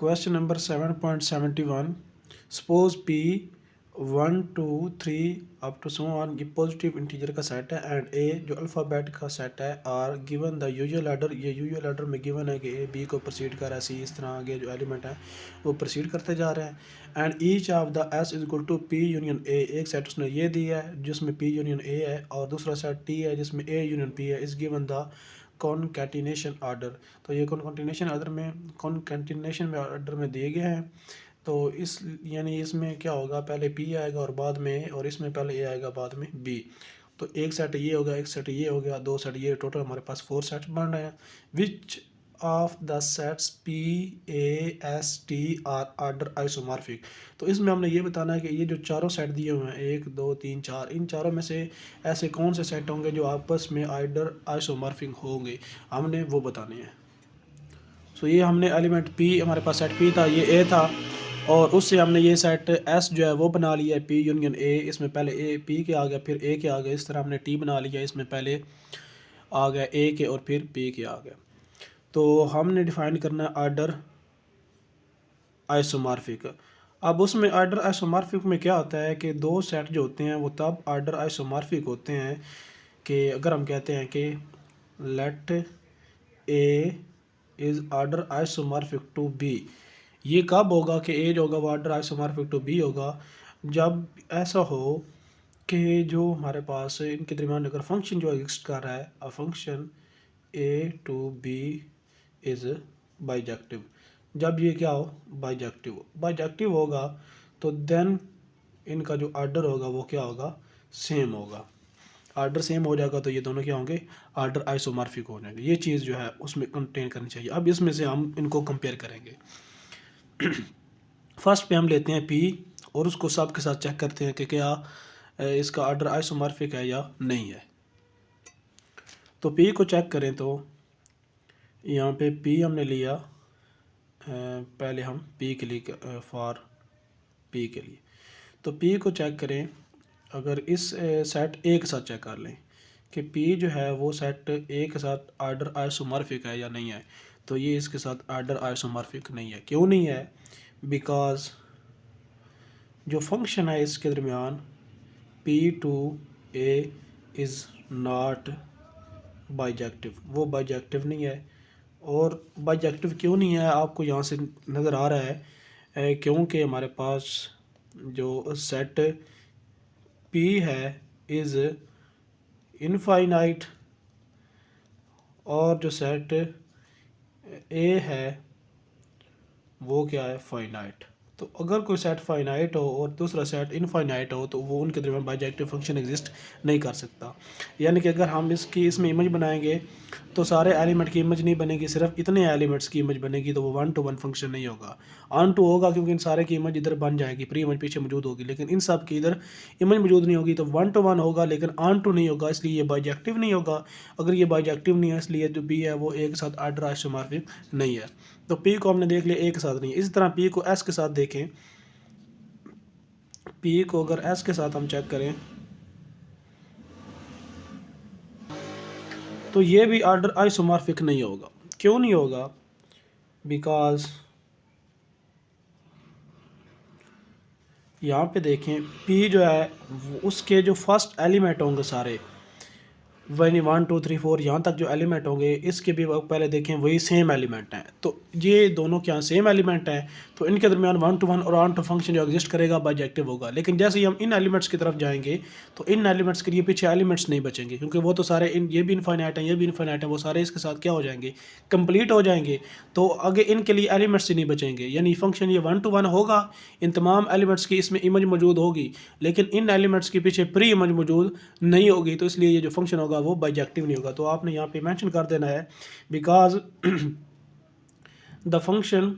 Question number 7.71. Suppose P 1 2 3 up to so on ये positive integer का set है and A जो alphabet का सेट है are given the usual order. ये यूजुअल आर्डर में गिवन है कि ए बी को प्रोसीड कर रहा है, सी इस तरह आगे जो एलिमेंट है वो प्रोसीड करते जा रहे हैं and each of the S is equal to P union A. एक सेट उसने ये दिया है जिसमें पी यूनियन ए है और दूसरा सेट टी है जिसमें ए यूनियन पी है। इस गिवन द कॉन्कैटिनेशन आर्डर। तो ये कॉन्कैटिनेशन आर्डर में दिए गए हैं। तो इस यानी इसमें क्या होगा, पहले पी आएगा और बाद में, और इसमें पहले ए आएगा बाद में बी। तो एक सेट ये हो गया, एक सेट ये हो गया, दो सेट ये, टोटल हमारे पास 4 सेट बन रहे हैं। विच of the sets P A S T R order isomorphic. तो इसमें हमने ये बताना है कि ये जो चारों सेट दिए हुए हैं 1 2 3 4, इन चारों में से ऐसे कौन से सेट होंगे जो आपस में आर्डर आइसोमॉर्फिक होंगे, हमने वो बताने हैं। सो ये हमने एलिमेंट पी, हमारे पास सेट पी था, ये ए था, और उससे हमने ये सेट एस जो है वो बना लिया है पी यूनियन ए। इसमें पहले ए पी के आ गया, फिर ए के आ गया। इस तरह हमने टी बना लिया, इसमें पहले आ गया ए के और फिर पी के आ गया। तो हमने डिफाइन करना है आर्डर आइसोमॉर्फिक। अब उसमें आर्डर आइसोमॉर्फिक में क्या होता है कि दो सेट जो होते हैं वो तब आर्डर आइसोमॉर्फिक होते हैं कि अगर हम कहते हैं कि let A is order isomorphic to B. ये कब होगा कि ए जो होगा वो आर्डर आइसोमॉर्फिक टू बी होगा, जब ऐसा हो कि जो हमारे पास इनके दरमियान अगर फंक्शन जो एग्जिस्ट कर रहा है, a function A to B is bijective. जब ये क्या हो, बाइजेक्टिव होगा तो देन इनका जो आर्डर होगा वो क्या होगा, सेम होगा। आर्डर सेम हो जाएगा तो ये दोनों क्या होंगे, आर्डर आइसोमॉर्फिक हो जाएंगे। ये चीज़ जो है उसमें कंटेन करनी चाहिए। अब इसमें से हम इनको कंपेयर करेंगे। फर्स्ट पे हम लेते हैं पी और उसको सब के साथ चेक करते हैं कि क्या इसका आर्डर आइसोमॉर्फिक है या नहीं है। तो पी को चेक करें तो यहाँ पे पी हमने लिया, पहले हम पी के लिए फॉर पी के लिए, तो पी को चेक करें। अगर इस सेट ए के साथ चेक कर लें कि पी जो है वो सेट ए के साथ आर्डर आइसोमॉर्फिक है या नहीं है, तो ये इसके साथ आर्डर आइसोमॉर्फिक नहीं है। क्यों नहीं है? बिकॉज जो फंक्शन है इसके दरमियान P to A is not bijective, वो बाइजेक्टिव नहीं है। और बाइजेक्टिव क्यों नहीं है आपको यहाँ से नज़र आ रहा है, क्योंकि हमारे पास जो सेट पी है इज़ इनफाइनाइट और जो सेट ए है वो क्या है, फाइनाइट। तो अगर कोई सेट फाइनाइट हो और दूसरा सेट इनफाइनाइट हो तो वो उनके दरमियान बाइजेक्टिव फंक्शन एग्जिस्ट नहीं कर सकता। यानी कि अगर हम इसमें इमेज बनाएंगे तो सारे एलिमेंट की इमेज नहीं बनेगी, सिर्फ इतने एलिमेंट्स की इमेज बनेगी, तो वो 1 to 1 फंक्शन नहीं होगा, ऑन टू होगा, क्योंकि इन सारे की इमेज इधर बन जाएगी, प्री इमेज पीछे मौजूद होगी, लेकिन इन सब की इधर इमेज मौजूद नहीं होगी, तो 1 to 1 होगा लेकिन ऑन टू नहीं होगा, इसलिए ये बाइजेक्टिव नहीं होगा। अगर ये बाइजेक्टिव नहीं है इसलिए जो बी है वो ए के साथ आर्डर आइसोमॉर्फिक नहीं है। तो पी को हमने देख लिया ए के साथ नहीं है। इसी तरह पी को एस के साथ देखें, पी को अगर एस के साथ हम चेक करें तो ये भी आर्डर आइसोमॉर्फिक नहीं होगा। क्यों नहीं होगा? बिकॉज यहाँ पे देखें पी जो है उसके जो फर्स्ट एलिमेंट होंगे सारे, वही 1 2 3 4 यहाँ तक जो एलिमेंट होंगे इसके भी पहले देखें वही सेम एलिमेंट हैं। तो ये दोनों क्या सेम एलिमेंट हैं, तो इनके दरमियान 1 to 1 और ऑन टू फंक्शन जो एग्जिस्ट करेगा बाइजेक्टिव होगा। लेकिन जैसे ही हम इन एलिमेंट्स की तरफ जाएंगे तो इन एलिमेंट्स के लिए पीछे एलिमेंट्स नहीं बचेंगे, क्योंकि वो तो सारे ये भी इनफाइनाइट हैं, ये भी इनफाइनाइट हैं, वो सारे इसके साथ क्या हो जाएंगे, कंप्लीट हो जाएंगे। तो आगे इनके लिए एलिमेंट्स ही नहीं बचेंगे, यानी फंक्शन ये 1 to 1 होगा, इन तमाम एलिमेंट्स की इसमें इमेज मौजूद होगी, लेकिन इन एलिमेंट्स के पीछे प्री इमेज मौजूद नहीं होगी, तो इसलिए ये जो फंक्शन होगा वो बाइजेक्टिव नहीं होगा। तो आपने यहाँ पे मेंशन कर देना है बिकॉज द फंक्शन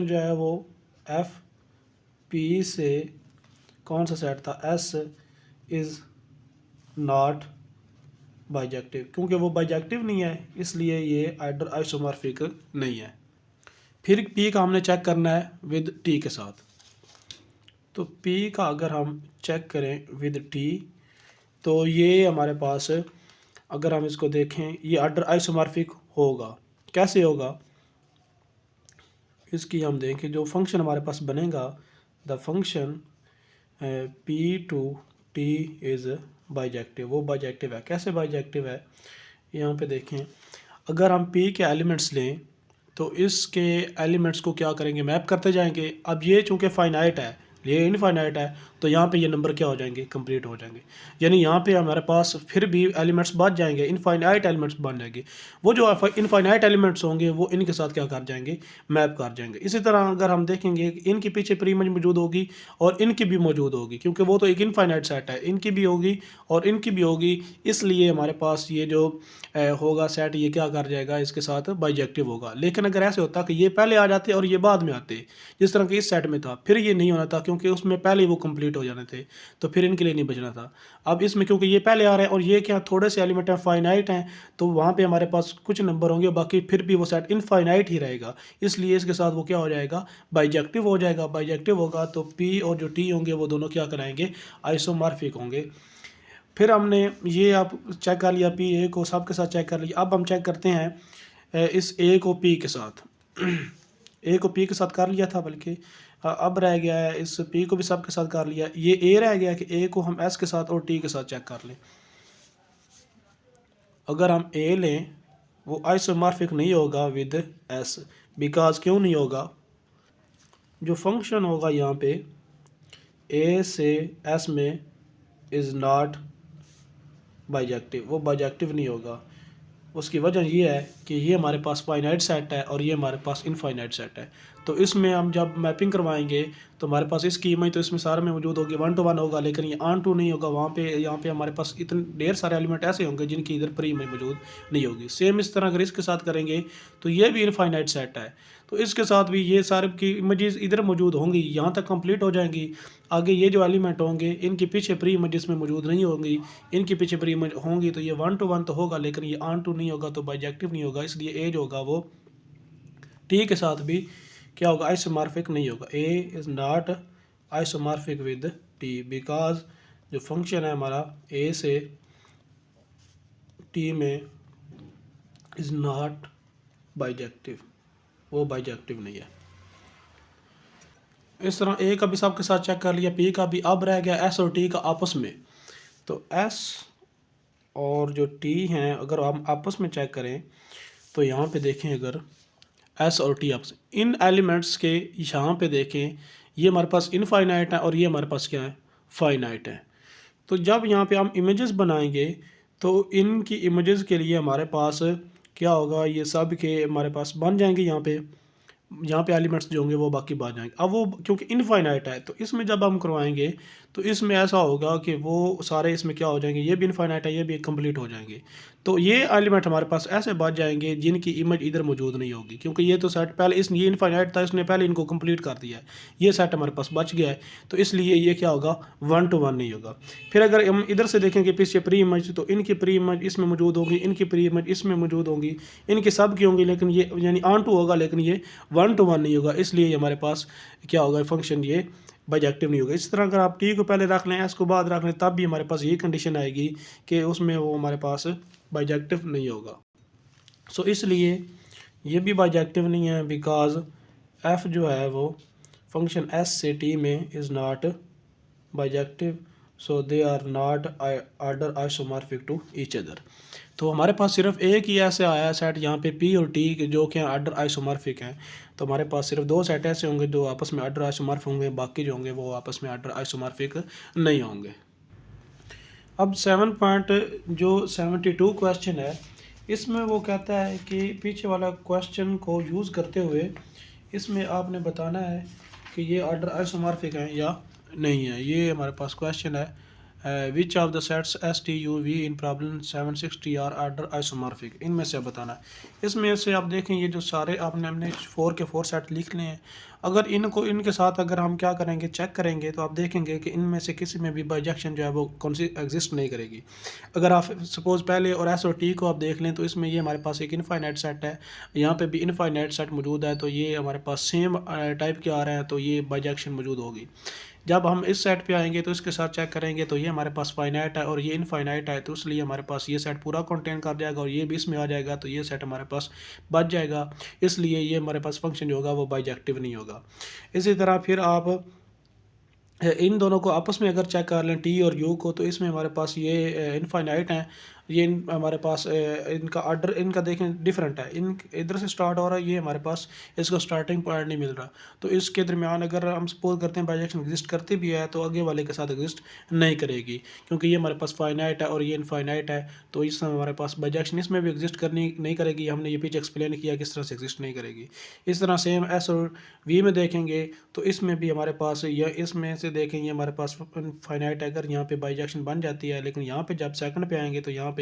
जो है वो एफ पी से कौन सा सेट था, एस इज़ नॉट बाइजेक्टिव। क्योंकि वो बाइजेक्टिव नहीं है इसलिए ये आर्डर आइसोमॉर्फिक नहीं है। फिर पी का हमने चेक करना है विद टी के साथ। तो पी का अगर हम चेक करें विद टी तो ये हमारे पास अगर हम इसको देखें ये ऑर्डर आइसोमॉर्फिक होगा। कैसे होगा इसकी हम देखें, जो फंक्शन हमारे पास बनेगा, the function P to T is bijective, वो बाइजेक्टिव है। कैसे बाइजेक्टिव है यहाँ पे देखें, अगर हम पी के एलिमेंट्स लें तो इसके एलिमेंट्स को क्या करेंगे, मैप करते जाएंगे। अब ये चूँकि फाइनाइट है, ये इनफाइनाइट है, तो यहाँ पे ये नंबर क्या हो जाएंगे, कंप्लीट हो जाएंगे। यानी यहाँ पे हमारे पास फिर भी एलिमेंट्स बच जाएंगे, इनफाइनाइट एलिमेंट्स बन जाएंगे। वो जो इनफाइनाइट एलिमेंट्स होंगे वो इनके साथ क्या कर जाएंगे, मैप कर जाएंगे। इसी तरह अगर हम देखेंगे इनके पीछे प्री इमेज मौजूद होगी और इनकी भी मौजूद होगी, क्योंकि वो तो एक इनफाइनाइट सेट है, इनकी भी होगी और इनकी भी होगी, इसलिए हमारे पास ये जो होगा सेट, ये क्या कर जाएगा, इसके साथ बाइजेक्टिव होगा। लेकिन अगर ऐसे होता कि ये पहले आ जाते और ये बाद में आते, जिस तरह कि इस सेट में था, फिर ये नहीं होना था, क्योंकि उसमें पहले वो कंप्लीट हो जाने थे, तो फिर इनके लिए नहीं बचना था। अब इसमें क्योंकि ये पहले आ रहे हैं और ये क्या थोड़े से एलिमेंट हैं, फाइनाइट हैं, तो वहाँ पे हमारे पास कुछ नंबर होंगे, बाकी फिर भी वो सेट इनफाइनाइट ही रहेगा, इसलिए इसके साथ वो क्या हो जाएगा, बाइजेक्टिव हो जाएगा। बाइजेक्टिव होगा तो पी और जो टी होंगे वो दोनों क्या कराएंगे, आइसोमॉर्फिक होंगे। फिर हमने ये आप चेक कर लिया, पी ए को सब के साथ चेक कर लिया। अब हम चेक करते हैं इस ए को पी के साथ ए को पी के साथ कर लिया था, बल्कि अब रह गया है इस पी को भी सब के साथ कर लिया। ये ए रह गया कि ए को हम एस के साथ और टी के साथ चेक कर लें। अगर हम ए लें वो आइसोमॉर्फिक नहीं होगा विद एस, बिकॉज क्यों नहीं होगा, जो फंक्शन होगा यहाँ पे ए से एस में इज़ नॉट बाइजेक्टिव, वो बाइजेक्टिव नहीं होगा। उसकी वजह ये है कि ये हमारे पास फाइनाइट सेट है और ये हमारे पास इनफाइनाइट सेट है। तो इसमें हम जब मैपिंग करवाएंगे तो हमारे पास इसकी इमेज तो इसमें सारे में मौजूद होगी, 1 to 1 होगा, लेकिन ये ऑन टू नहीं होगा। वहाँ पे यहाँ पे हमारे पास इतने ढेर सारे एलिमेंट ऐसे होंगे जिनकी इधर प्री इमेज मौजूद नहीं होगी। सेम इस तरह अगर इसके साथ करेंगे तो ये भी इनफाइनाइट सेट है, तो इसके साथ भी ये सारे की इमेजेस इधर मौजूद होंगी, यहाँ तक कंप्लीट हो जाएंगी। आगे ये जो एलिमेंट होंगे इनके पीछे प्री इमेजेस में मौजूद नहीं होंगी, इनके पीछे प्री इमेज होंगी, तो ये 1 to 1 तो होगा, लेकिन ये ऑन टू नहीं होगा, तो बाइजेक्टिव नहीं होगा। इसलिए ए जो होगा वो टी के साथ भी क्या होगा, आइसोमॉर्फिक नहीं होगा। ए is not isomorphic with T, because जो फंक्शन है हमारा ए से टी में इज़ नॉट बाइजेक्टिव, वो बाइजेक्टिव नहीं है। इस तरह ए का भी सबके साथ चेक कर लिया, पी का भी। अब रह गया एस और टी का आपस में। तो एस और जो टी हैं अगर हम आपस में चेक करें तो यहाँ पे देखें, अगर एस और टी आपस, इन एलिमेंट्स के यहाँ पे देखें, ये हमारे पास इनफाइनाइट है और ये हमारे पास क्या है, फाइनाइट है। तो जब यहाँ पे हम इमेजेस बनाएंगे तो इनकी इमेजेस के लिए हमारे पास क्या होगा, ये सब के हमारे पास बन जाएंगे। यहाँ पे एलिमेंट्स जो होंगे वो बाकी बच जाएंगे। अब वो क्योंकि इनफाइनाइट है तो इसमें जब हम करवाएंगे तो इसमें ऐसा होगा कि वो सारे इसमें क्या हो जाएंगे, ये भी इनफाइनाइट है, ये भी कंप्लीट हो जाएंगे। तो ये एलिमेंट हमारे पास ऐसे बच जाएंगे जिनकी इमेज इधर मौजूद नहीं होगी, क्योंकि ये तो सेट पहले ये इनफाइनाइट था, इसने पहले इनको कंप्लीट कर दिया है, ये सेट हमारे पास बच गया है, तो इसलिए ये क्या होगा, 1 to 1 नहीं होगा। फिर अगर हम इधर से देखेंगे पीछे प्री इमेज, तो इनकी प्री इमेज इसमें मौजूद होगी, इनकी प्री इमेज इसमें मौजूद होंगी, इनकी सब की होंगी, लेकिन ये यानी ऑन टू होगा, लेकिन ये 1 to 1 नहीं होगा। इसलिए हमारे पास क्या होगा, फंक्शन ये बाइजेक्टिव नहीं होगा। इस तरह अगर आप टी को पहले रख लें, एस को बाद रख लें, तब भी हमारे पास ये कंडीशन आएगी कि उसमें वो हमारे पास बाइजेक्टिव नहीं होगा। सो इसलिए ये भी बाइजेक्टिव नहीं है, बिकॉज एफ जो है वो फंक्शन एस से टी में is not bijective, so they are not order isomorphic to each other. तो हमारे पास सिर्फ एक ही ऐसे आया है सेट यहाँ पे पी और टी के जो कि ऑर्डर आइसोमॉर्फिक हैं। तो हमारे पास सिर्फ 2 सेट ऐसे होंगे जो आपस में ऑर्डर आइसोमॉर्फिक होंगे, बाकी जो होंगे वो आपस में ऑर्डर आइसोमॉर्फिक नहीं होंगे। अब 72 क्वेश्चन है, इसमें वो कहता है कि पीछे वाला क्वेश्चन को यूज़ करते हुए इसमें आपने बताना है कि ये ऑर्डर आइसोमॉर्फिक हैं या नहीं है। ये हमारे पास क्वेश्चन है, which of the sets S T U V in problem 760 are order isomorphic, इनमें से बताना है। इसमें से आप देखें ये जो सारे हमने 4 के 4 सेट लिख लिए हैं। अगर इनको इनके साथ अगर हम क्या करेंगे, चेक करेंगे, तो आप देखेंगे कि इनमें से किसी में भी बाइजेक्शन जो है वो कौन सी एग्जिस्ट नहीं करेगी। अगर आप सपोज़ पहले और एस और टी को आप देख लें तो इसमें ये हमारे पास एक इनफाइनाइट सेट है, यहाँ पे भी इनफाइनाइट सेट मौजूद है, तो ये हमारे पास सेम टाइप के आ रहे हैं, तो ये बाइजेक्शन मौजूद होगी। जब हम इस सेट पे आएंगे तो इसके साथ चेक करेंगे तो ये हमारे पास फाइनाइट है और ये इनफाइनाइट है, तो इसलिए हमारे पास ये सेट पूरा कंटेन कर जाएगा और ये भी इसमें आ जाएगा, तो ये सेट हमारे पास बच जाएगा। इसलिए ये हमारे पास फंक्शन जो होगा वो बाइजेक्टिव नहीं होगा। इसी तरह फिर आप इन दोनों को आपस में अगर चेक कर लें टी और यू को, तो इसमें हमारे पास ये इनफाइनाइट हैं, ये हमारे पास इनका ऑर्डर इनका देखें डिफरेंट है, इन इधर से स्टार्ट हो रहा है, ये हमारे पास इसको स्टार्टिंग पॉइंट नहीं मिल रहा। तो इसके दरमियान अगर हम सपोज करते हैं बाइजेक्शन एग्जिस्ट करती भी है तो आगे वाले के साथ एग्जिस्ट नहीं करेगी, क्योंकि ये हमारे पास फाइनाइट है और ये इनफाइनाइट है, तो इसमें हमारे पास बाइजेक्शन इसमें भी एग्जिस्ट करनी नहीं करेगी। हमने ये पीछे एक्सप्लेन किया किस तरह से एग्जिस्ट नहीं करेगी। इस तरह सेम एस और वी में देखेंगे तो इसमें भी हमारे पास या इसमें से देखेंगे हमारे पास फाइनाइट अगर यहाँ पे बाइजेक्शन बन जाती है, लेकिन यहाँ पे जब सेकंड पे आएंगे तो यहाँ पे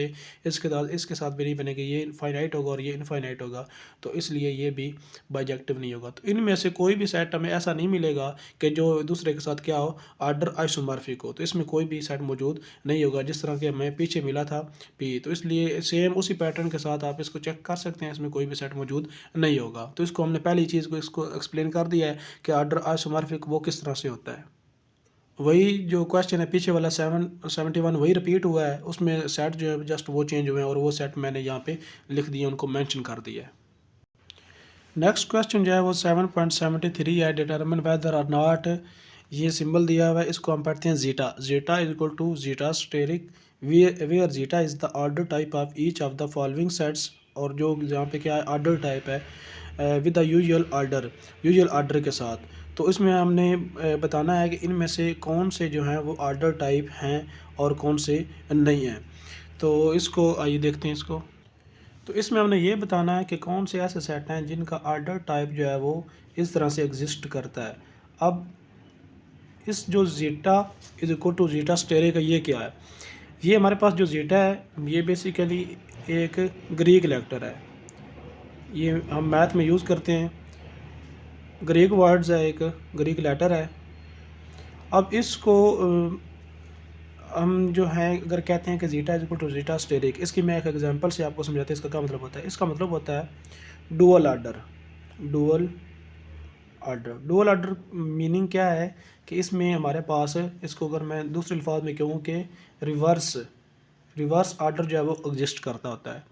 इसके साथ भी नहीं बनेगी, ये इनफाइनाइट होगा और ये इनफाइनाइट होगा, तो इसलिए ये भी बाइजेक्टिव नहीं होगा। तो इनमें से कोई भी सेट हमें ऐसा नहीं मिलेगा कि जो दूसरे के साथ क्या हो ऑर्डर आइसोमॉर्फिक हो, तो इसमें कोई भी सेट मौजूद नहीं होगा जिस तरह के हमें पीछे मिला था पी। तो इसलिए सेम उसी पैटर्न के साथ आप इसको चेक कर सकते हैं, इसमें कोई भी सेट मौजूद नहीं होगा। तो इसको हमने पहली चीज़ को इसको एक्सप्लेन कर दिया है कि ऑर्डर आइसोमॉर्फिक वो किस तरह से होता है। वही जो क्वेश्चन है पीछे वाला 71 वही रिपीट हुआ है, उसमें सेट जो है जस्ट वो चेंज हुए हैं और वो सेट मैंने यहाँ पे लिख दिया, उनको मेंशन कर दिया है। नेक्स्ट क्वेश्चन जो है वो 7.73 है, डिटरमिन वेदर और नॉट। ये सिंबल दिया हुआ है, इसको हम पढ़ते हैं zeta. Zeta is equal to zeta asterisk where zeta is the order type of each of the following sets, और जो यहाँ पे क्या है ऑर्डर टाइप है विद द यूजुअल ऑर्डर के साथ। तो इसमें हमने बताना है कि इनमें से कौन से जो हैं वो ऑर्डर टाइप हैं और कौन से नहीं हैं। तो इसको आइए देखते हैं इसको। तो इसमें हमने ये बताना है कि कौन से ऐसे सेट हैं जिनका ऑर्डर टाइप जो है वो इस तरह से एग्जिस्ट करता है। अब इस जो zeta is equal to zeta asterisk का ये क्या है, ये हमारे पास जो जीटा है ये बेसिकली एक ग्रीक लेटर है, ये हम मैथ में यूज़ करते हैं, ग्रीक वर्ड्स है, एक ग्रीक लेटर है। अब इसको हम जो है अगर कहते हैं कि zeta is equal to zeta asterisk, इसकी मैं एक एग्जांपल से आपको समझाते हैं इसका क्या मतलब होता है। इसका मतलब होता है dual order. Dual order meaning क्या है कि इसमें हमारे पास इसको अगर मैं दूसरे अल्फाज में कहूँ कि रिवर्स ऑर्डर जो है वो एग्जिस्ट करता होता है।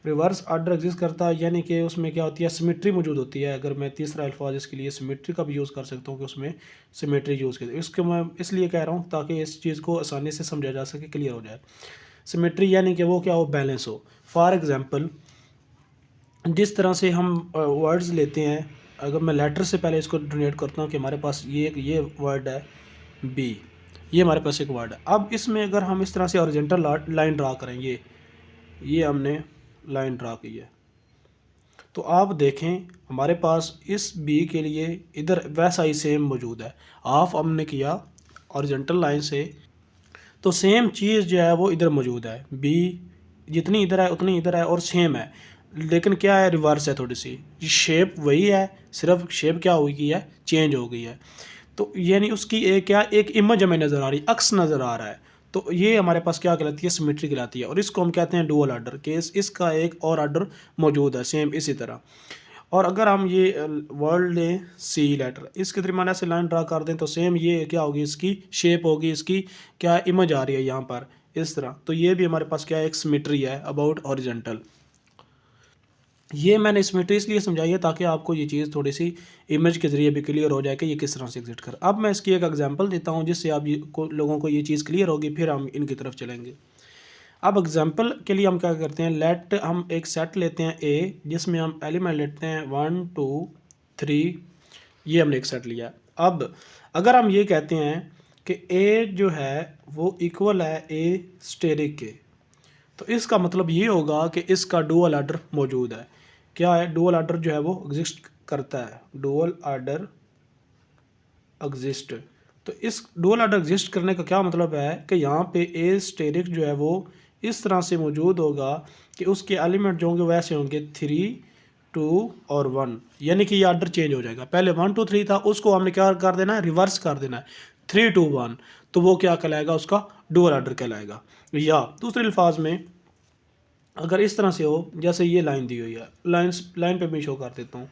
रिवर्स ऑर्डर एग्जिस्ट करता है यानी कि उसमें क्या होती है सिमेट्री मौजूद होती है। अगर मैं तीसरा अल्फाज इसके लिए सिमेट्री का भी यूज़ कर सकता हूँ कि उसमें सिमेट्री यूज़ की, इसको मैं इसलिए कह रहा हूँ ताकि इस चीज़ को आसानी से समझा जा सके, क्लियर हो जाए। सिमेट्री यानी कि वो क्या हो बैलेंस हो। फॉर एग्ज़ाम्पल जिस तरह से हम वर्ड्स लेते हैं, अगर मैं लेटर से पहले इसको डोनेट करता हूँ कि हमारे पास ये वर्ड है बी, ये हमारे पास एक वर्ड है। अब इसमें अगर हम इस तरह से हॉरिजॉन्टल लाइन ड्रा करें, ये हमने लाइन ड्रा की है, तो आप देखें हमारे पास इस बी के लिए इधर वैसा ही सेम मौजूद है। हाफ हमने किया हॉरिजॉन्टल लाइन से, तो सेम चीज़ जो है वो इधर मौजूद है, बी जितनी इधर है उतनी इधर है और सेम है, लेकिन क्या है रिवर्स है थोड़ी सी, शेप वही है, सिर्फ शेप क्या हो गई है चेंज हो गई है। तो यानी उसकी एक इमेज हमें नज़र आ रही, अक्स नज़र आ रहा है, तो ये हमारे पास क्या कहलाती है सिमेट्री कहलाती है। और इसको हम कहते हैं डुअल ऑर्डर केस, इसका एक और ऑर्डर मौजूद है सेम इसी तरह। और अगर हम ये वर्ड लें सी लेटर, इसके दरमियान ऐसे लाइन ड्रा कर दें तो सेम ये क्या होगी, इसकी शेप होगी, इसकी क्या इमेज आ रही है यहाँ पर इस तरह। तो ये भी हमारे पास क्या एक सिमेट्री है अबाउट हॉरिजॉन्टल। ये मैंने सिमेट्री इसलिए समझाई है ताकि आपको ये चीज़ थोड़ी सी इमेज के ज़रिए भी क्लियर हो जाए कि ये किस तरह से एग्जिस्ट कर। अब मैं इसकी एक एग्जांपल देता हूँ जिससे आप लोगों को ये चीज़ क्लियर होगी, फिर हम इनकी तरफ चलेंगे। अब एग्जांपल के लिए हम क्या करते हैं, लेट हम एक सेट लेते हैं ए, जिसमें हम एलिमेंट लेते हैं 1 2 3, ये हमने एक सेट लिया। अब अगर हम ये कहते हैं कि ए जो है वो इक्वल है ए स्टेरिक के, तो इसका मतलब ये होगा कि इसका डुअल ऑर्डर मौजूद है। क्या है डुअल ऑर्डर जो है वो एग्जिस्ट करता है, डुअल ऑर्डर एग्जिस्ट। तो इस डुअल ऑर्डर एग्जिस्ट करने का क्या मतलब है कि यहाँ पे ए स्टेरिक जो है वो इस तरह से मौजूद होगा कि उसके एलिमेंट जो होंगे वैसे होंगे 3 2 और 1, यानी कि ये ऑर्डर चेंज हो जाएगा। पहले 1 2 3 था, उसको हमने क्या कर देना है रिवर्स कर देना है 3 2 1, तो वो क्या कहलाएगा उसका डुअल ऑर्डर कहलाएगा। या दूसरे अल्फाज में अगर इस तरह से हो जैसे ये लाइन दी हुई है, लाइन पे भी शो कर देता हूँ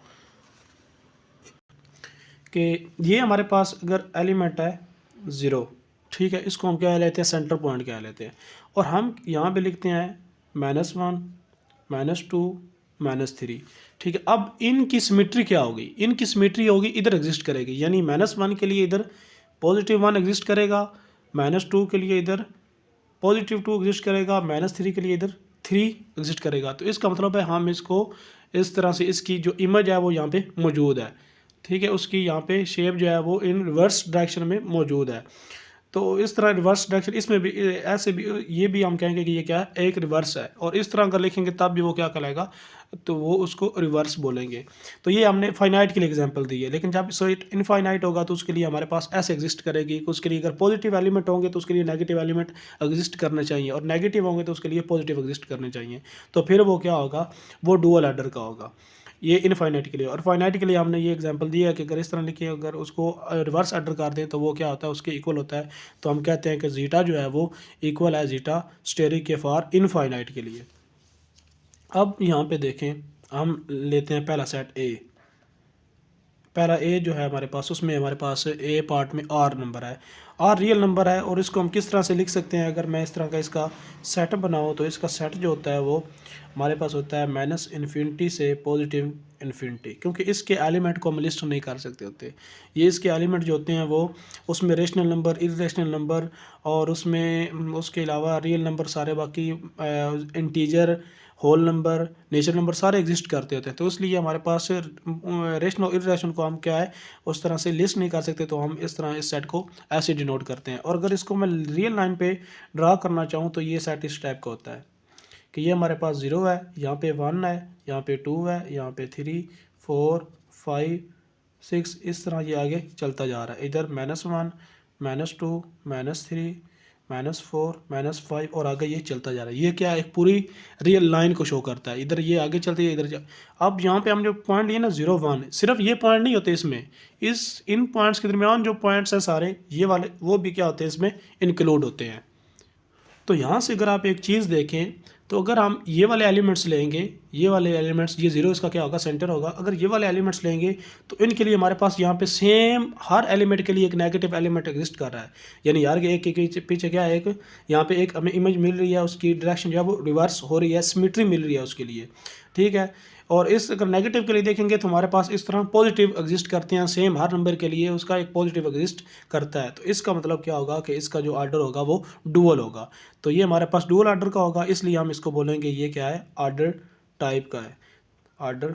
कि ये हमारे पास अगर एलिमेंट है 0, ठीक है, इसको हम क्या लेते हैं, सेंटर पॉइंट क्या लेते हैं, और हम यहाँ पे लिखते हैं -1 -2 -3, ठीक है। अब इनकी सिमेट्री क्या होगी, इनकी सिमेट्री होगी इधर एग्जिस्ट करेगी, यानी -1 के लिए इधर +1 एग्जिस्ट करेगा, -2 के लिए इधर +2 एग्जिस्ट करेगा, -3 के लिए इधर 3 एग्जिस्ट करेगा। तो इसका मतलब है हम इसको इस तरह से, इसकी जो इमेज है वो यहाँ पे मौजूद है, ठीक है, उसकी यहाँ पे शेप जो है वो इन रिवर्स डायरेक्शन में मौजूद है। तो इस तरह रिवर्स डायरेक्शन, इसमें भी ऐसे भी, ये भी हम कहेंगे कि ये क्या है, एक रिवर्स है, और इस तरह अगर लिखेंगे तब भी वो क्या कहलाएगा, तो वो उसको रिवर्स बोलेंगे। तो ये हमने फाइनाइट के लिए एग्जांपल दी है, लेकिन जब इट इनफाइनाइट होगा तो उसके लिए हमारे पास ऐसे एग्जिस्ट करेगी, उसके लिए अगर पॉजिटिव एलिमेंट होंगे तो उसके लिए नेगेटिव एलिमेंट एग्जिस्ट करने चाहिए, और नेगेटिव होंगे तो उसके लिए पॉजिटिव एग्जिस्ट करने चाहिए। तो फिर वो क्या होगा, वो डुअल आर्डर का होगा, ये इनफाइनाइट के लिए। और फाइनाइट के लिए हमने ये एग्जांपल दिया है कि अगर इस तरह लिखिए, अगर उसको रिवर्स आर्डर कर दें तो वो क्या होता है, उसके इक्वल होता है। तो हम कहते हैं कि जीटा जो है वो इक्वल है जीटा स्टेरिक के फॉर इनफाइनाइट के लिए। अब यहाँ पे देखें, हम लेते हैं पहला सेट ए, पहला ए जो है हमारे पास, उसमें हमारे पास ए पार्ट में आर नंबर है, आर रियल नंबर है, और इसको हम किस तरह से लिख सकते हैं, अगर मैं इस तरह का इसका सेट बनाऊँ तो इसका सेट जो होता है वो हमारे पास होता है -∞ से +∞, क्योंकि इसके एलिमेंट को हम लिस्ट नहीं कर सकते होते। ये इसके एलिमेंट जो होते हैं वो, उसमें रेशनल नंबर, इरेशनल नंबर, और उसमें उसके अलावा रियल नंबर सारे, बाकी integer, whole number, natural number सारे एग्जिस्ट करते होते हैं। तो इसलिए हमारे पास रेशनल और इरेशनल को हम क्या है उस तरह से लिस्ट नहीं कर सकते, तो हम इस तरह इस सेट को ऐसे डिनोट करते हैं। और अगर इसको मैं रियल लाइन पे ड्रा करना चाहूँ तो ये सेट इस टाइप का होता है कि ये हमारे पास 0 है, यहाँ पे 1 है, यहाँ पे 2 है, यहाँ पे 3 4 5 6, इस तरह ये आगे चलता जा रहा है। इधर -1 -2 -3 -4 -5 और आगे ये चलता जा रहा है। ये क्या है, एक पूरी रियल लाइन को शो करता है। इधर ये आगे चलती है, इधर अब यहाँ पे हम जो पॉइंट लिए ना 0 1, सिर्फ ये पॉइंट नहीं होते इसमें, इन पॉइंट्स के दरमियान जो पॉइंट्स हैं सारे ये वाले, वो भी क्या होते हैं, इसमें इंक्लूड होते हैं। तो यहाँ से अगर आप एक चीज़ देखें तो अगर हम ये वाले एलिमेंट्स लेंगे, ये वाले एलिमेंट्स, ये 0 इसका क्या होगा, सेंटर होगा। अगर ये वाले एलिमेंट्स लेंगे तो इनके लिए हमारे पास यहाँ पे सेम हर एलिमेंट के लिए एक नेगेटिव एलिमेंट एग्जिस्ट कर रहा है, यानी यार एक के पीछे क्या है, एक यहाँ पे एक हमें इमेज मिल रही है, उसकी डायरेक्शन जो है वो रिवर्स हो रही है, सिमेट्री मिल रही है उसके लिए, ठीक है। और इस अगर नेगेटिव के लिए देखेंगे तो हमारे पास इस तरह पॉजिटिव एग्जिस्ट करते हैं, सेम हर नंबर के लिए उसका एक पॉजिटिव एग्जिस्ट करता है। तो इसका मतलब क्या होगा कि इसका जो आर्डर होगा वो डुअल होगा। तो ये हमारे पास डुअल आर्डर का होगा, इसलिए हम इसको बोलेंगे ये क्या है, आर्डर टाइप का है, आर्डर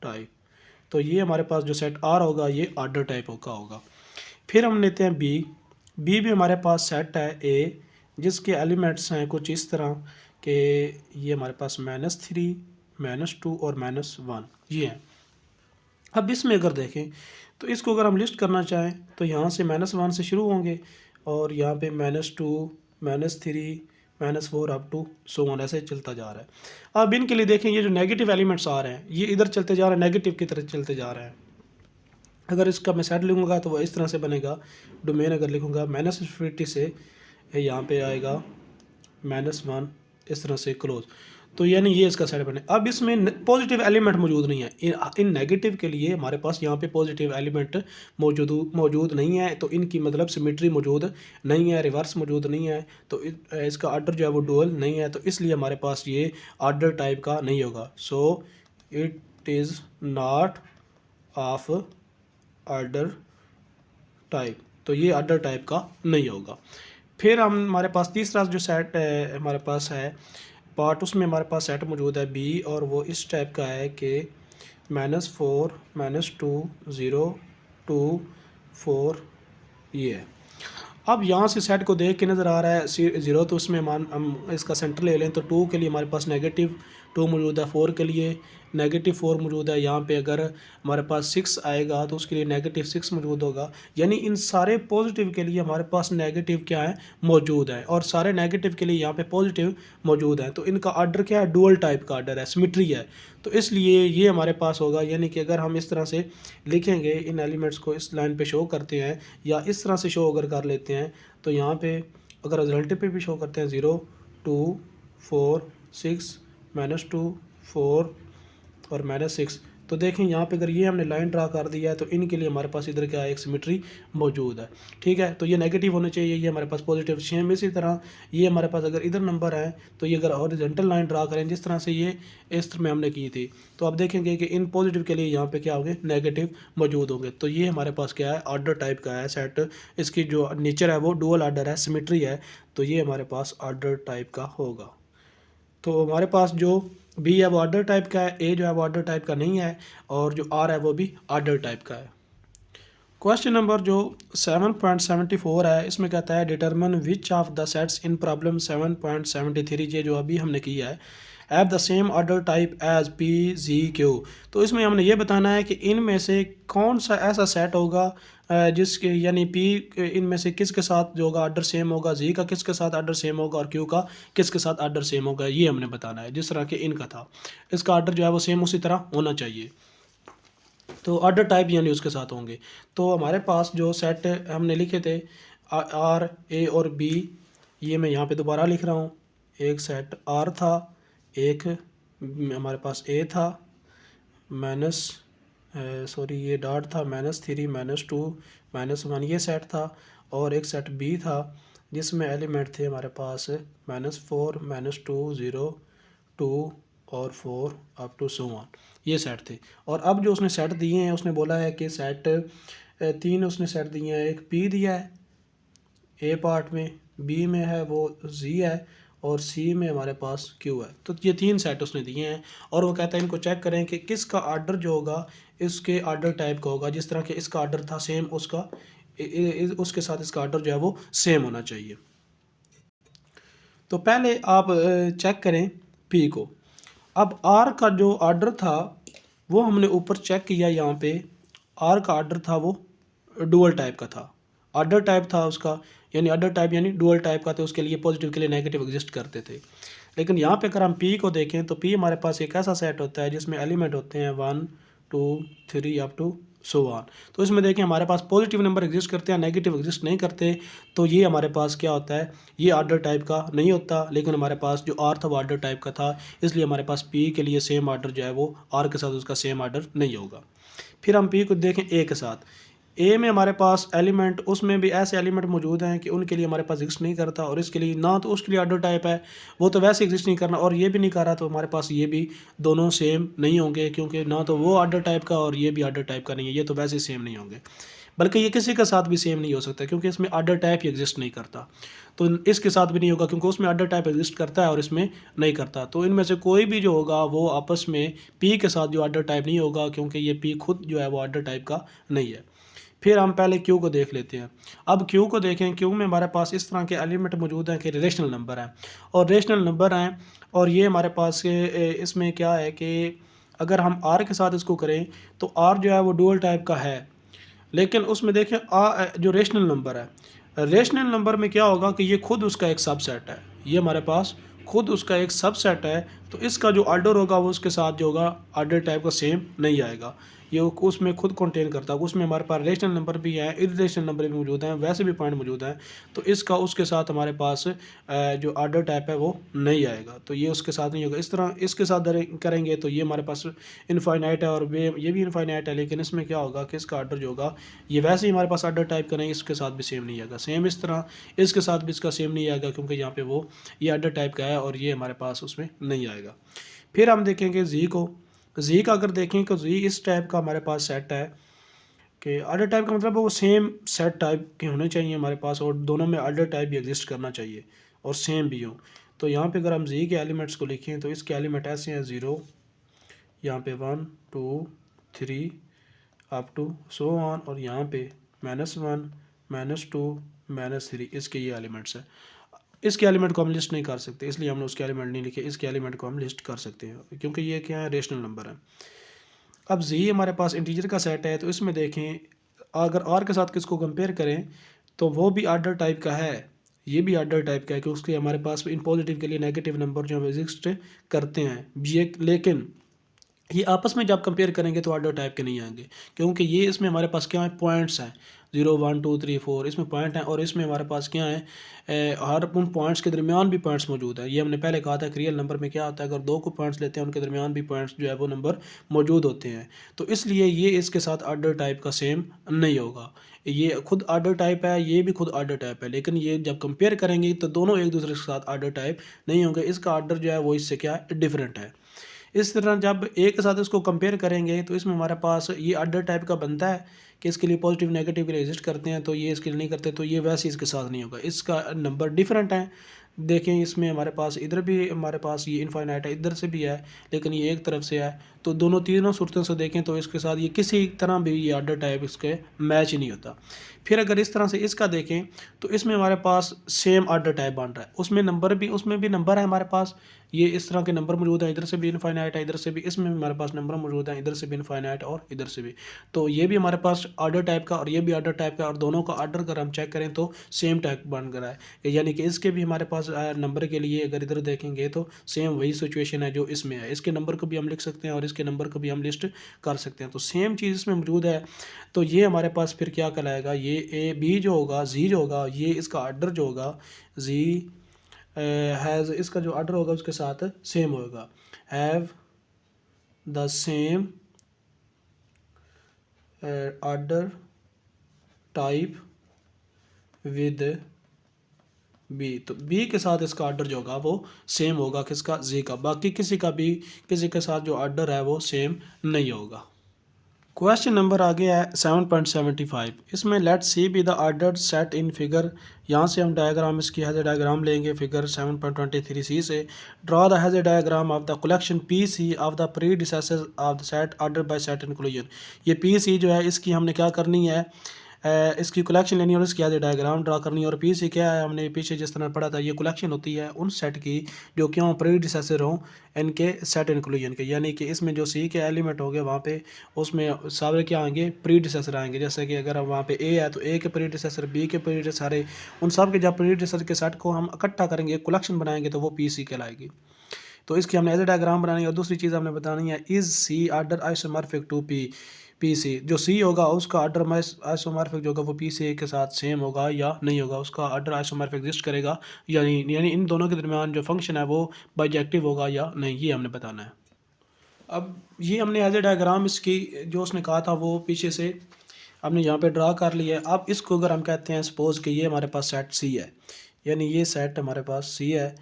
टाइप। तो ये हमारे पास जो सेट आर होगा ये आर्डर टाइप का होगा। फिर हम लेते हैं बी भी हमारे पास सेट है ए, जिसके एलिमेंट्स हैं कुछ इस तरह के, ये हमारे पास -3 -2 और -1 ये हैं। अब इसमें अगर देखें तो इसको अगर हम लिस्ट करना चाहें तो यहाँ से -1 से शुरू होंगे, और यहाँ पे -2 -3 -4 अप टू सो ऑन, ऐसे चलता जा रहा है। अब इनके लिए देखें, ये जो नेगेटिव एलिमेंट्स आ रहे हैं ये इधर चलते जा रहे हैं, नेगेटिव की तरफ चलते जा रहे हैं। अगर इसका मैं सेट लिखूँगा तो वो इस तरह से बनेगा, डोमेन अगर लिखूँगा -∞ से यहाँ पे आएगा -1, इस तरह से क्लोज, तो यानी ये इसका सेट बने। अब इसमें पॉजिटिव एलिमेंट मौजूद नहीं है, इन नेगेटिव के लिए हमारे पास यहाँ पे पॉजिटिव एलिमेंट मौजूद नहीं है, तो इनकी मतलब सिमेट्री मौजूद नहीं है, रिवर्स मौजूद नहीं है, तो इसका आर्डर जो है वो डुअल नहीं है, तो इसलिए हमारे पास ये आर्डर टाइप का नहीं होगा। So it is not of order type, तो ये आर्डर टाइप का नहीं होगा। फिर हमारे पास तीसरा जो सेट हमारे पास है पार्ट, उसमें हमारे पास सेट मौजूद है बी, और वो इस टाइप का है कि -4 -2 0 2 4 ये है। अब यहाँ से सेट को देख के नज़र आ रहा है 0, तो उसमें हम इसका सेंटर ले लें तो 2 के लिए हमारे पास -2 मौजूद है, 4 के लिए -4 मौजूद है। यहाँ पे अगर हमारे पास 6 आएगा तो उसके लिए -6 मौजूद होगा, यानी इन सारे पॉजिटिव के लिए हमारे पास नेगेटिव क्या है मौजूद है, और सारे नेगेटिव के लिए यहाँ पे पॉजिटिव मौजूद है। तो इनका आर्डर क्या है, डुअल टाइप का आर्डर है, सिमेट्री है, तो इसलिए ये हमारे पास होगा। यानी कि अगर हम इस तरह से लिखेंगे, इन एलिमेंट्स को इस लाइन पे शो करते हैं या इस तरह से शो अगर कर लेते हैं, तो यहाँ पे अगर रिजल्ट पे भी शो करते हैं 0 2 4 6 -2 4 और -6, तो देखें यहाँ पे अगर ये हमने लाइन ड्रा कर दिया है तो इनके लिए हमारे पास इधर क्या है, एक सिमेट्री मौजूद है। ठीक है, तो ये नेगेटिव होने चाहिए, ये हमारे पास पॉजिटिव। सेम इसी तरह ये हमारे पास अगर इधर नंबर है तो ये अगर हॉरिजॉन्टल लाइन ड्रा करें जिस तरह से ये इस तरह में हमने की थी, तो आप देखेंगे कि इन पॉजिटिव के लिए यहाँ पे क्या होंगे, नेगेटिव मौजूद होंगे। तो ये हमारे पास क्या है, ऑर्डर टाइप का है सेट। इसकी जो नेचर है वो डुअल ऑर्डर है, सिमेट्री है, तो ये हमारे पास ऑर्डर टाइप का होगा। तो हमारे पास जो बी है वो ऑर्डर टाइप का है, ए जो है वो ऑर्डर टाइप का नहीं है, और जो आर है वो भी ऑर्डर टाइप का है। क्वेश्चन नंबर जो 7.74 है, इसमें कहता है determine which of the sets in problem 7.73, ये जो अभी हमने किया है, have the same order type as P G Q. तो इसमें हमने ये बताना है कि इनमें से कौन सा ऐसा सेट होगा जिसके यानी पी इनमें से किसके साथ जो होगा ऑर्डर सेम होगा, जी का किसके साथ ऑर्डर सेम होगा और क्यू का किसके साथ ऑर्डर सेम होगा, ये हमने बताना है। जिस तरह के इनका था, इसका ऑर्डर जो है वो सेम उसी तरह होना चाहिए, तो ऑर्डर टाइप यानी उसके साथ होंगे। तो हमारे पास जो सेट हमने लिखे थे आर, ए और बी, ये मैं यहाँ पे दोबारा लिख रहा हूँ। एक सेट आर था, एक हमारे पास ए था, माइनस सॉरी ये डॉट था, -3 -2 -1 ये सेट था, और एक सेट बी था जिसमें एलिमेंट थे हमारे पास -4 -2 0 2 और 4 अप टू सो ऑन, ये सेट थे। और अब जो उसने सेट दिए हैं, उसने बोला है कि सेट 3 उसने सेट दिए हैं। एक पी दिया है ए पार्ट में, बी में है वो जी है, और सी में हमारे पास क्यू है। तो ये 3 सेट उसने दिए हैं, और वो कहता है इनको चेक करें कि किसका आर्डर जो होगा इसके आर्डर टाइप का होगा। जिस तरह के इसका आर्डर था सेम उसका उसके साथ इसका आर्डर जो है वो सेम होना चाहिए। तो पहले आप चेक करें पी को। अब आर का जो आर्डर था वो हमने ऊपर चेक किया, यहाँ पे आर का आर्डर था वो डुअल टाइप का था, ऑर्डर टाइप था उसका, यानी ऑर्डर टाइप यानी डुअल टाइप का, तो उसके लिए पॉजिटिव के लिए नेगेटिव एग्जिस्ट करते थे। लेकिन यहाँ पे अगर हम पी को देखें तो पी हमारे पास एक ऐसा सेट होता है जिसमें एलिमेंट होते हैं 1 2 3 अप टू सो ऑन। तो इसमें देखें हमारे पास पॉजिटिव नंबर एग्जिस्ट करते हैं, नेगेटिव एग्जिस्ट नहीं करते। तो ये हमारे पास क्या होता है, ये ऑर्डर टाइप का नहीं होता। लेकिन हमारे पास जो आर था वो ऑर्डर टाइप का था, इसलिए हमारे पास पी के लिए सेम ऑर्डर जो है वो आर के साथ उसका सेम ऑर्डर नहीं होगा। फिर हम पी को देखें ए के साथ। ए में हमारे पास एलिमेंट, उसमें भी ऐसे एलिमेंट मौजूद हैं कि उनके लिए हमारे पास एग्जिस्ट नहीं करता, और इसके लिए ना तो उसके लिए ऑर्डर टाइप है, वो तो वैसे एग्जिस्ट नहीं करना, और ये भी नहीं कर रहा, तो हमारे पास ये भी दोनों सेम नहीं होंगे, क्योंकि ना तो वो ऑर्डर टाइप का और ये भी ऑर्डर टाइप का नहीं है, ये तो वैसे सेम नहीं होंगे। बल्कि ये किसी के साथ भी सेम नहीं हो सकता, क्योंकि इसमें ऑर्डर टाइप ही एग्जिस्ट नहीं करता। तो इसके साथ भी नहीं होगा, क्योंकि उसमें ऑर्डर टाइप एग्जिस्ट करता है और इसमें नहीं करता। तो इनमें से कोई भी जो होगा वो आपस में पी के साथ जो ऑर्डर टाइप नहीं होगा, क्योंकि ये पी खुद जो है वो ऑर्डर टाइप का नहीं है। फिर हम पहले क्यू को देख लेते हैं। अब क्यू को देखें, क्यू में हमारे पास इस तरह के एलिमेंट मौजूद हैं कि रेशनल नंबर हैं, और रेशनल नंबर हैं, और ये हमारे पास इसमें क्या है कि अगर हम आर के साथ इसको करें तो आर जो है वो डुअल टाइप का है। लेकिन उसमें देखें जो रेशनल नंबर है, रेशनल नंबर में क्या होगा कि ये खुद उसका एक सबसेट है, ये हमारे पास खुद उसका एक सबसेट है। तो इसका जो ऑर्डर होगा वो उसके साथ जो होगा ऑर्डर टाइप का सेम नहीं आएगा, ये उसमें खुद कंटेन करता है। उसमें हमारे पास रेशनल नंबर भी हैं, इरेशनल नंबर भी मौजूद हैं, वैसे भी पॉइंट मौजूद हैं। तो इसका उसके साथ हमारे पास जो ऑर्डर टाइप है वो नहीं आएगा, तो ये उसके साथ नहीं होगा। इस तरह इसके साथ करेंगे तो ये हमारे पास इनफाइनाइट है, और ये भी इनफाइनाइट है। लेकिन इसमें क्या होगा कि इसका ऑर्डर जो होगा ये वैसे ही हमारे पास ऑर्डर टाइप का नहीं, इसके साथ भी सेम नहीं आएगा। सेम इस तरह इसके साथ भी इसका सेम नहीं आएगा, क्योंकि यहाँ पे वो ये ऑर्डर टाइप का है और ये हमारे पास उसमें नहीं आएगा। फिर हम देखेंगे जी को। जी का अगर देखें तो जी इस टाइप का हमारे पास सेट है कि ऑर्डर टाइप का मतलब वो सेम सेट टाइप के होने चाहिए हमारे पास, और दोनों में ऑर्डर टाइप भी एग्जिस्ट करना चाहिए और सेम भी हो। तो यहाँ पे अगर हम जी के एलिमेंट्स को लिखें तो इसके एलिमेंट ऐसे हैं 0, यहाँ पे 1 2 3 अप टू सो ऑन, और यहाँ पे -1 -2 -3 इसके ये एलिमेंट्स हैं। इसके एलिमेंट को हम लिस्ट नहीं कर सकते, इसलिए हमने उसके एलिमेंट नहीं लिखे। इसके एलिमेंट को हम लिस्ट कर सकते हैं, क्योंकि ये क्या है, रेशनल नंबर है। अब जी हमारे पास इंटीजर का सेट है, तो इसमें देखें अगर आर के साथ किसको कंपेयर करें तो वो भी ऑर्डर टाइप का है, ये भी ऑर्डर टाइप का है, क्योंकि उसके हमारे पास इन पॉजिटिव के लिए नेगेटिव नंबर जो एग्जिस्ट करते हैं ये। लेकिन ये आपस में जब कंपेयर करेंगे तो ऑर्डर टाइप के नहीं आएंगे, क्योंकि ये इसमें हमारे पास क्या है, पॉइंट्स हैं। 0 1 2 3 4 इसमें पॉइंट हैं और इसमें हमारे पास क्या है, हर उन पॉइंट्स के दरमियान भी पॉइंट्स मौजूद हैं। ये हमने पहले कहा था कि रियल नंबर में क्या होता है, अगर दो को पॉइंट्स लेते हैं उनके दरमियान भी पॉइंट्स जो है वो नंबर मौजूद होते हैं। तो इसलिए ये इसके साथ ऑर्डर टाइप का सेम नहीं होगा। ये खुद ऑर्डर टाइप है, ये भी खुद ऑर्डर टाइप है, लेकिन ये जब कंपेयर करेंगे तो दोनों एक दूसरे के साथ ऑर्डर टाइप नहीं होंगे। इसका ऑर्डर जो है वो इससे क्या है, डिफरेंट है। इस तरह जब एक के साथ इसको कंपेयर करेंगे तो इसमें हमारे पास ये ऑर्डर टाइप का बनता है कि इसके लिए पॉजिटिव नेगेटिव के लिए एग्जिस्ट करते हैं, तो ये इसके लिए नहीं करते, तो ये वैसे इसके साथ नहीं होगा। इसका नंबर डिफरेंट है। देखें इसमें हमारे पास इधर भी हमारे पास ये इनफाइनाइट है, इधर से भी है, लेकिन ये एक तरफ से है। तो दोनों तीनों सूरतों से देखें तो इसके साथ ये किसी तरह भी ये ऑर्डर टाइप इसके मैच नहीं होता। फिर अगर इस तरह से इसका देखें तो इसमें हमारे पास सेम ऑर्डर टाइप बन रहा है, उसमें भी नंबर है हमारे पास, ये इस तरह के नंबर मौजूद हैं, इधर से भी इनफाइनाइट है, इधर से भी, इसमें भी हमारे पास नंबर मौजूद हैं, इधर से भी इनफाइनाइट और इधर से भी। तो ये भी हमारे पास ऑर्डर टाइप का और ये भी ऑर्डर टाइप का, और दोनों का ऑर्डर अगर हम चेक करें तो सेम टाइप बन रहा है, यानी कि इसके भी हमारे पास नंबर के लिए अगर इधर देखेंगे तो सेम वही सिचुएशन है जो इसमें है। इसके नंबर को भी हम लिख सकते हैं और इसके नंबर को भी हम लिस्ट कर सकते हैं, तो सेम चीज़ इसमें मौजूद है। तो ये हमारे पास फिर क्या कहलाएगा, ये ए बी जो होगा, जी जो होगा, ये इसका ऑर्डर जो होगा जी हैज़, इसका जो ऑर्डर होगा उसके साथ सेम होगा, have the same order type with B. तो बी के साथ इसका ऑर्डर जो होगा वो सेम होगा किसका, जी का। बाकी किसी का भी किसी के साथ जो ऑर्डर है वो सेम नहीं होगा। क्वेश्चन नंबर आगे है 7.75। इसमें let C be the ordered set in figure. यहाँ से हम डायग्राम इसकी हैज़ डायग्राम लेंगे फिगर 7.23 सी से। Draw the Hasse diagram of the collection P C of the predecessor of the set order by set inclusion. ये P C जो है इसकी हमने क्या करनी है, इसकी कलेक्शन लेनी है और इसकी आगे डायग्राम ड्रा करनी है। और पी सी क्या है, हमने पीछे जिस तरह पढ़ा था, ये कलेक्शन होती है उन सेट की जो क्या हो, प्रीडिसेसर हों इनके सेट इंक्लूजन के, यानी कि इसमें जो सी के एलिमेंट होंगे वहाँ पे उसमें सारे क्या आएंगे, प्रीडिसेसर आएंगे। जैसे कि अगर वहाँ पे ए है तो ए के प्रीडिसेसर, बी के प्रीडिसेसर, सारे उन सब के जब प्रीडिसेसर के सेट को हम इकट्ठा करेंगे, कलेक्शन बनाएंगे, तो वो पी सी कहलाएगी। तो इसकी हमने एज ए डायग्राम बनानी है। और दूसरी चीज़ हमने बतानी है, is C order isomorphic to P P C. जो सी होगा उसका ऑर्डर आइसोमॉर्फिक जो होगा वो पी सी के साथ सेम होगा या नहीं होगा, उसका ऑर्डर आइसोमॉर्फिक एग्जिस्ट करेगा यानी इन दोनों के दरमियान जो फंक्शन है वो बाइजेक्टिव होगा या नहीं, ये हमने बताना है। अब ये हमने एज ए डायग्राम इसकी जो उसने कहा था वो पीछे से हमने यहाँ पे ड्रा कर लिया है। अब इसको अगर हम कहते हैं सपोज कि ये हमारे पास सेट सी है, यानी ये सेट हमारे पास सी है,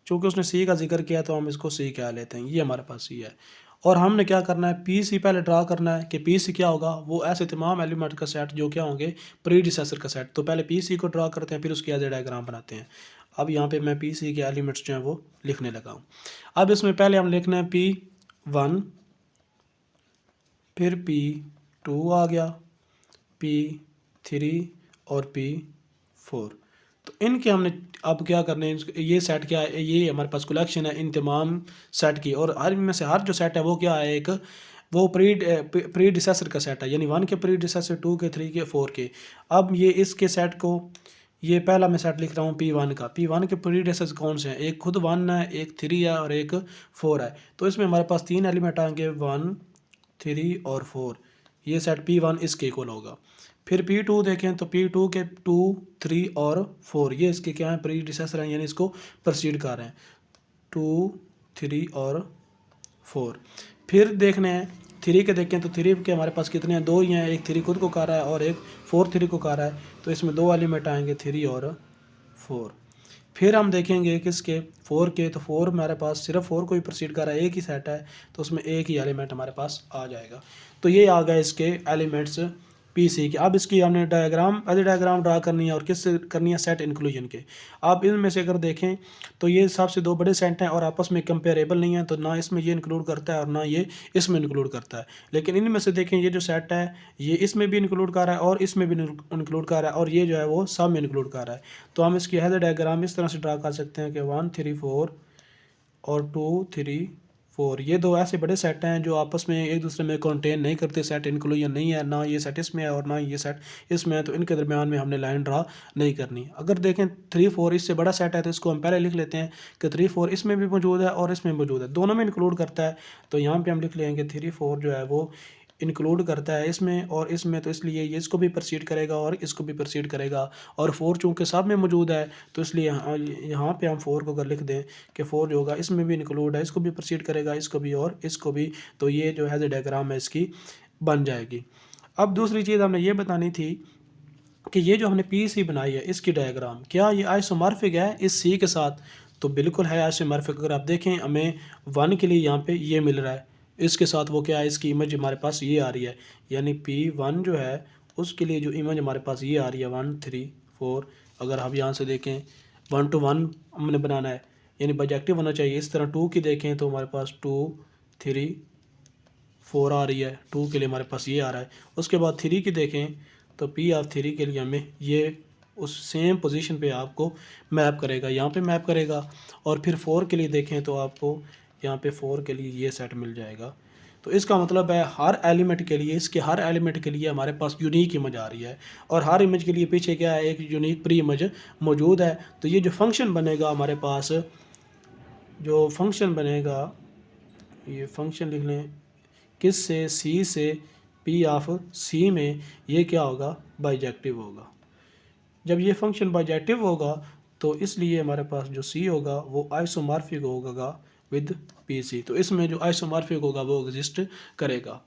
चूँकि उसने सी का जिक्र किया तो हम इसको सी कह लेते हैं, ये हमारे पास सी है। और हमने क्या करना है, पी सी पहले ड्रा करना है कि पी सी क्या होगा, वो ऐसे तमाम एलिमेंट का सेट जो क्या होंगे, प्रीडिसेसर का सेट। तो पहले पी सी को ड्रा करते हैं, फिर उसकी एज ए डायग्राम बनाते हैं। अब यहाँ पे मैं पी सी के एलिमेंट्स जो हैं वो लिखने लगा हूँ। अब इसमें पहले हम लिखना है P1, फिर P2 आ गया, P3 और P4। तो इनके हमने अब क्या करना है, ये सेट क्या है, ये हमारे पास कलेक्शन है इन तमाम सेट की, और हर इनमें से हर जो सेट है वो क्या है, एक वो प्रीडिसेसर का सेट है, यानी 1 के प्रीडिसेसर, 2 के, 3 के, 4 के। अब ये इसके सेट को, ये पहला मैं सेट लिख रहा हूँ P1 का। P1 के प्रीडिसेसर कौन से हैं, एक खुद 1 है, एक 3 है और एक 4 है। तो इसमें हमारे पास 3 एलिमेंट आएंगे, 1, 3 और 4। ये सेट P1 इसके इक्वल होगा। फिर P2 देखें तो P2 के 2, 3 और 4 ये इसके क्या हैं, प्रीडिसेसर हैं, यानी इसको प्रोसीड कर रहे हैं, 2, 3 और 4। फिर देखने हैं 3 के, देखें तो 3 के हमारे पास कितने हैं, 2 ही हैं, एक 3 खुद को कर रहा है और एक 4 3 को कर रहा है। तो इसमें 2 एलिमेंट आएंगे, 3 और 4। फिर हम देखेंगे किसके, 4 के, तो 4 हमारे पास सिर्फ 4 को ही प्रोसीड कर रहा है, एक ही सेट है, तो उसमें एक ही एलिमेंट हमारे पास आ जाएगा। तो ये आ गए इसके एलिमेंट्स पी सी के। अब इसकी हमने डायग्राम एज डायग्राम ड्रा करनी है, और किससे करनी है, सेट इंक्लूजन के। आप इनमें से अगर देखें तो ये सबसे 2 बड़े सेट हैं और आपस में कंपेरेबल नहीं है, तो ना इसमें ये इंक्लूड करता है और ना ये इसमें इंक्लूड करता है। लेकिन इनमें से देखें, ये जो सेट है ये इसमें भी इंक्लूड कर रहा है और इसमें भी इंक्लूड कर रहा है, और ये जो है वो सब में इंक्लूड कर रहा है। तो हम इसकी एज डायग्राम इस तरह से ड्रा कर सकते हैं कि 1 3 4 और 2 3 4, ये 2 ऐसे बड़े सेट हैं जो आपस में एक दूसरे में कंटेन नहीं करते, सेट इंक्लूजन नहीं है, ना ये सेट इसमें है और ना ये सेट इसमें है, तो इनके दरमियान में हमने लाइन ड्रा नहीं करनी। अगर देखें 3 4 इससे बड़ा सेट है तो इसको हम पहले लिख लेते हैं कि 3 4 इसमें भी मौजूद है और इसमें मौजूद है, दोनों में इंक्लूड करता है। तो यहाँ पर हम लिख लेंगे 3 4 जो है वो इंक्लूड करता है इसमें और इसमें, तो इसलिए ये इसको भी प्रोसीड करेगा और इसको भी प्रोसीड करेगा। और 4 चूँकि सब में मौजूद है तो इसलिए यहाँ पे हम 4 को अगर लिख दें कि 4 जो होगा इसमें भी इंक्लूड है, इसको भी प्रोसीड करेगा, इसको भी और इसको भी, तो ये जो है डायग्राम है इसकी बन जाएगी। अब दूसरी चीज़ हमने ये बतानी थी कि ये जो हमने पी सी बनाई है इसकी डायग्राम, क्या ये आइसोमॉर्फिक है इस सी के साथ? तो बिल्कुल है आइसोमॉर्फिक। अगर आप देखें हमें 1 के लिए यहाँ पे ये मिल रहा है, इसके साथ वो क्या है, इसकी इमेज हमारे पास ये आ रही है, यानी P1 जो है उसके लिए जो इमेज हमारे पास ये आ रही है 1 3 4। अगर हम यहाँ से देखें 1 to 1 हमने बनाना है, यानी बाइजेक्टिव होना चाहिए। इस तरह 2 की देखें तो हमारे पास 2 3 4 आ रही है, 2 के लिए हमारे पास ये आ रहा है। उसके बाद 3 की देखें तो P ऑफ 3 के लिए हमें ये उस सेम पोजीशन पे आपको मैप करेगा, यहाँ पे मैप करेगा। और फिर 4 के लिए देखें तो आपको यहाँ पे 4 के लिए ये सेट मिल जाएगा। तो इसका मतलब है हर एलिमेंट के लिए, इसके हर एलिमेंट के लिए हमारे पास यूनिक इमेज आ रही है, और हर इमेज के लिए पीछे क्या है, एक यूनिक प्री इमेज मौजूद है। तो ये जो फंक्शन बनेगा हमारे पास, जो फंक्शन बनेगा, ये फंक्शन लिख लें, किस से, सी से, पी ऑफ सी में ये क्या होगा, बाइजेक्टिव होगा। जब ये फंक्शन बाइजेक्टिव होगा तो इसलिए हमारे पास जो सी होगा वो आइसोमॉर्फिक होगा विद पी सी। तो इसमें जो आइसोमॉर्फिक होगा वो एग्जिस्ट करेगा।